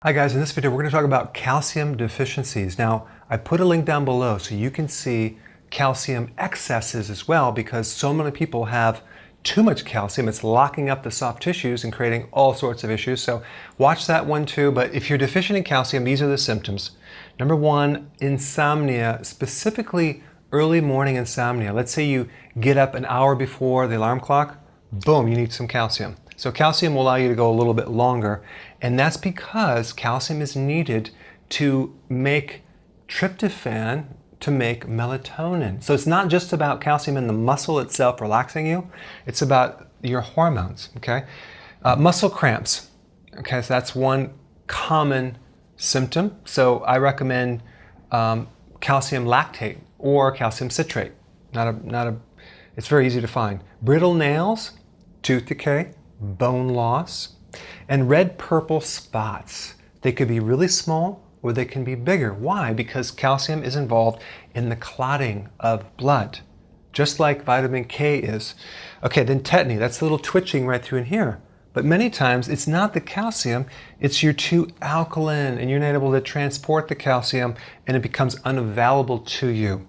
Hi guys, in this video we're going to talk about calcium deficiencies. Now, I put a link down below so you can see calcium excesses as well, because so many people have too much calcium. It's locking up the soft tissues and creating all sorts of issues. So watch that one too. But if you're deficient in calcium, these are the symptoms. Number one, insomnia, specifically early morning insomnia. Let's say you get up an hour before the alarm clock, boom, you need some calcium. So calcium will allow you to go a little bit longer, and that's because calcium is needed to make tryptophan to make melatonin. So it's not just about calcium in the muscle itself relaxing you, it's about your hormones, okay? Muscle cramps, okay, so that's one common symptom. So I recommend calcium lactate or calcium citrate. It's very easy to find. Brittle nails, tooth decay, bone loss, and red-purple spots. They could be really small or they can be bigger. Why? Because calcium is involved in the clotting of blood, just like vitamin K is. Okay, then tetany, that's a little twitching right through in here. But many times it's not the calcium, it's you're too alkaline and you're not able to transport the calcium and it becomes unavailable to you.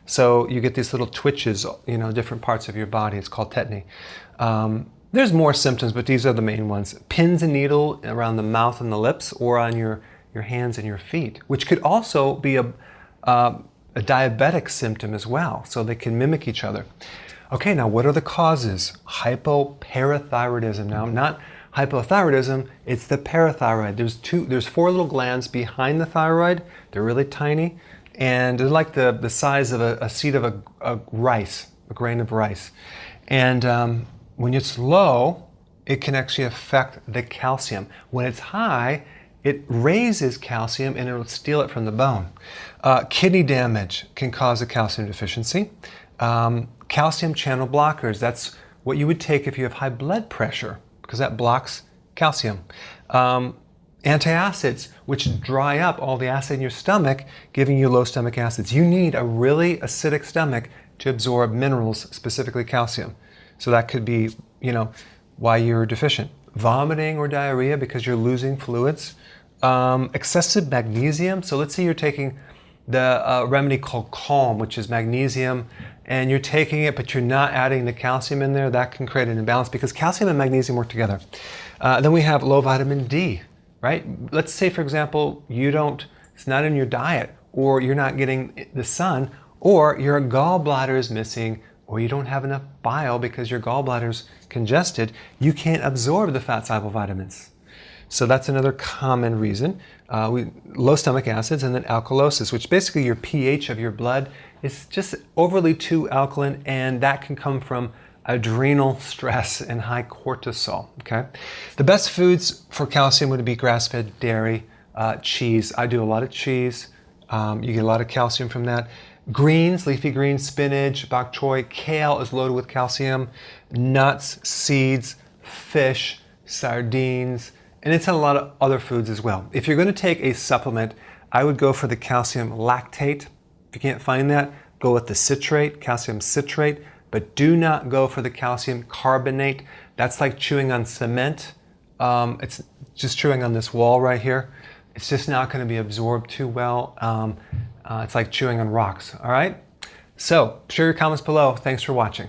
So you get these little twitches, different parts of your body. It's called tetany. There's more symptoms, but these are the main ones. Pins and needle around the mouth and the lips, or on your hands and your feet, which could also be a diabetic symptom as well. So they can mimic each other. Okay, now what are the causes? Hypoparathyroidism. Now, not hypothyroidism, it's the parathyroid. There's four little glands behind the thyroid. They're really tiny, and they're like the size of a seed of a grain of rice. And when it's low, it can actually affect the calcium. When it's high, it raises calcium and it'll steal it from the bone. Kidney damage can cause a calcium deficiency. Calcium channel blockers, that's what you would take if you have high blood pressure, because that blocks calcium. Antacids, which dry up all the acid in your stomach, giving you low stomach acids. You need a really acidic stomach to absorb minerals, specifically calcium. So that could be, why you're deficient. Vomiting or diarrhea because you're losing fluids. Excessive magnesium. So let's say you're taking the remedy called Calm, which is magnesium, and you're taking it, but you're not adding the calcium in there. That can create an imbalance because calcium and magnesium work together. Then we have low vitamin D, right? Let's say, for example, it's not in your diet, or you're not getting the sun, or your gallbladder is missing, or you don't have enough bile because your gallbladder's congested. You can't absorb the fat-soluble vitamins. So that's another common reason. Low stomach acids, and then alkalosis, which basically your pH of your blood is just overly too alkaline, and that can come from adrenal stress and high cortisol, okay? The best foods for calcium would be grass-fed dairy, cheese. I do a lot of cheese. You get a lot of calcium from that. Greens, leafy greens, spinach, bok choy, kale is loaded with calcium, nuts, seeds, fish, sardines, and it's in a lot of other foods as well. If you're going to take a supplement, I would go for the calcium lactate. If you can't find that, go with the citrate, calcium citrate, but do not go for the calcium carbonate. That's like chewing on cement. It's just chewing on this wall right here. It's just not going to be absorbed too well. It's like chewing on rocks, all right? So share your comments below. Thanks for watching.